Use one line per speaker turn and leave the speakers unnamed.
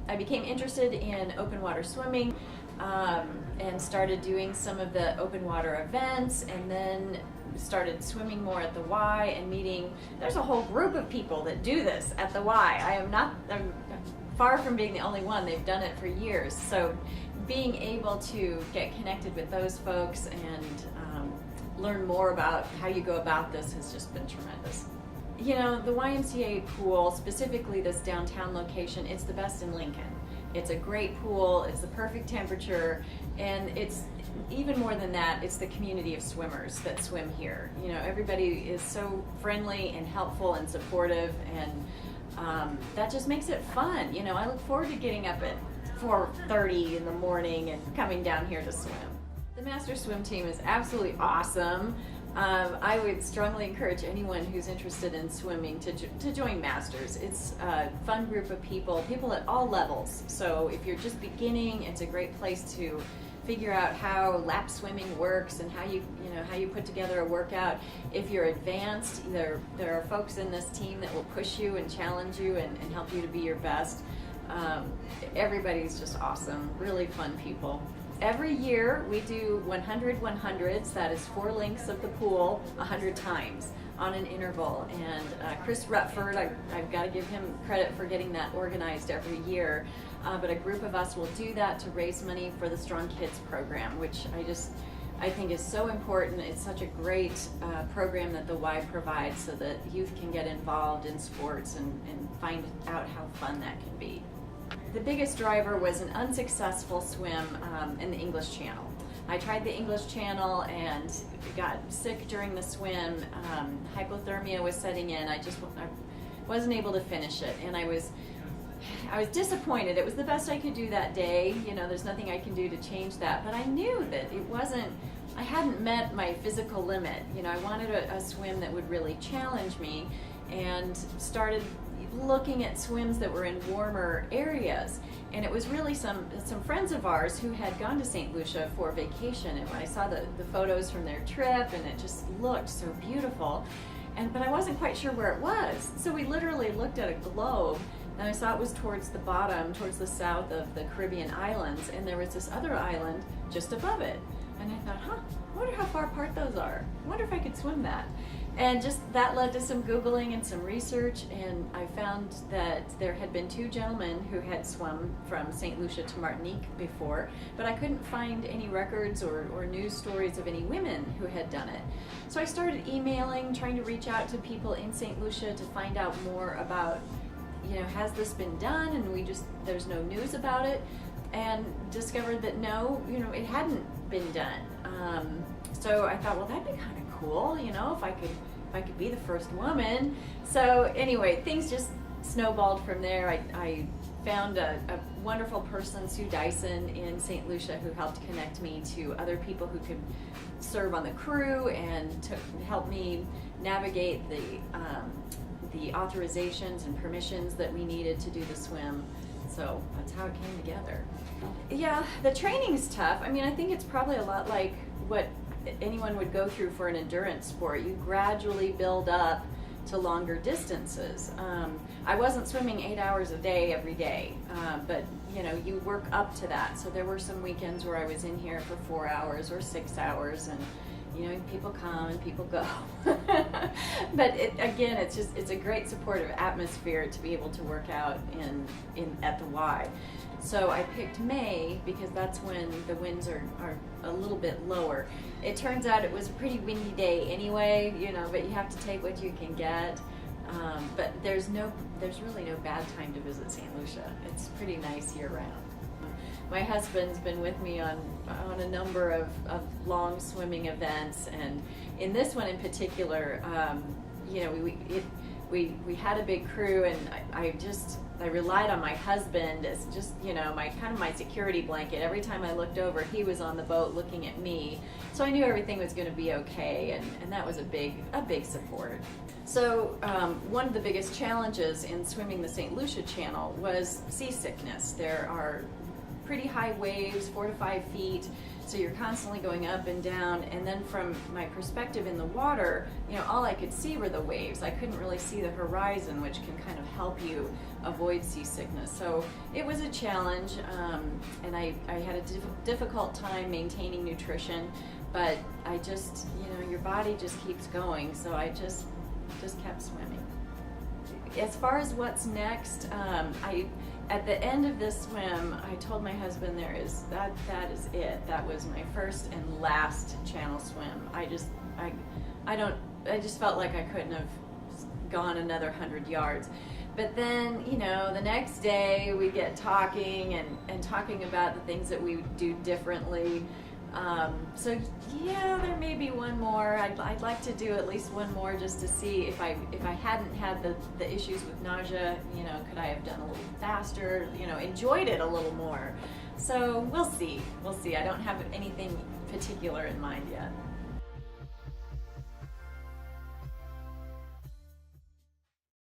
I became interested in open water swimming and started doing some of the open water events, and then started swimming more at the Y and meeting. There's a whole group of people that do this at the Y. I'm far from being the only one. They've done it for years. So being able to get connected with those folks and learn more about how you go about this has just been tremendous. You know, the YMCA pool, specifically this downtown location, it's the best in Lincoln. It's a great pool, it's the perfect temperature, and it's even more than that, it's the community of swimmers that swim here. You know, everybody is so friendly and helpful and supportive, and that just makes it fun. You know, I look forward to getting up at 4:30 in the morning and coming down here to swim. The Master Swim team is absolutely awesome. I would strongly encourage anyone who's interested in swimming to join Masters. It's a fun group of people at all levels. So if you're just beginning, it's a great place to figure out how lap swimming works and how you put together a workout. If you're advanced, there are folks in this team that will push you and challenge you and help you to be your best. Everybody's just awesome, really fun people. Every year we do 100 100s, that is 4 lengths of the pool 100 times on an interval. And Chris Rutford, I've got to give him credit for getting that organized every year. But a group of us will do that to raise money for the Strong Kids program, which I think is so important. It's such a great program that the Y provides so that youth can get involved in sports and find out how fun that can be. The biggest driver was an unsuccessful swim in the English Channel. I tried the English Channel and got sick during the swim. Hypothermia was setting in. I wasn't able to finish it, and I was disappointed. It was the best I could do that day. You know, there's nothing I can do to change that, but I knew that I hadn't met my physical limit. You know, I wanted a swim that would really challenge me, and started looking at swims that were in warmer areas. And it was really some friends of ours who had gone to St. Lucia for vacation, and when I saw the photos from their trip, and it just looked so beautiful, but I wasn't quite sure where it was. So we literally looked at a globe, and I saw it was towards the bottom, towards the south of the Caribbean islands, and there was this other island just above it. And I thought, I wonder how far apart those are. I wonder if I could swim that. And just that led to some Googling and some research, and I found that there had been 2 gentlemen who had swum from St. Lucia to Martinique before, but I couldn't find any records or news stories of any women who had done it. So I started emailing, trying to reach out to people in St. Lucia to find out more about, you know, has this been done? And there's no news about it, and discovered that no, you know, it hadn't been done. So I thought, well, that'd be kind of cool, you know, if I could be the first woman. So anyway, things just snowballed from there. I found a wonderful person, Sue Dyson, in St. Lucia, who helped connect me to other people who could serve on the crew and to help me navigate the authorizations and permissions that we needed to do the swim. So that's how it came together. Yeah, the training's tough. I mean, I think it's probably a lot like what anyone would go through for an endurance sport. You gradually build up to longer distances. I wasn't swimming 8 hours a day every day, but you know, you work up to that. So there were some weekends where I was in here for 4 hours or 6 hours, and you know, people come and people go. But again, it's a great supportive atmosphere to be able to work out at the Y. So I picked May because that's when the winds are a little bit lower. It turns out it was a pretty windy day anyway, you know, but you have to take what you can get. But there's really no bad time to visit St. Lucia. It's pretty nice year round. My husband's been with me on a number of long swimming events, and in this one in particular, you know, we had a big crew, and I relied on my husband as just, you know, my security blanket. Every time I looked over, he was on the boat looking at me, so I knew everything was going to be okay, and that was a big support. So one of the biggest challenges in swimming the St. Lucia Channel was seasickness. There are pretty high waves, 4 to 5 feet. So you're constantly going up and down, and then from my perspective in the water, you know, all I could see were the waves. I couldn't really see the horizon, which can kind of help you avoid seasickness. So it was a challenge, and I had a difficult time maintaining nutrition, but I just, you know, your body just keeps going, so I just kept swimming. As far as what's next, at the end of this swim, I told my husband that is it. That was my first and last channel swim. I just felt like I couldn't have gone another 100 yards. But then, you know, the next day we get talking and talking about the things that we would do differently. So yeah, there may be one more. I'd like to do at least one more just to see if I hadn't had the issues with nausea, you know, could I have done a little faster, you know, enjoyed it a little more. So we'll see. I don't have anything particular in mind yet.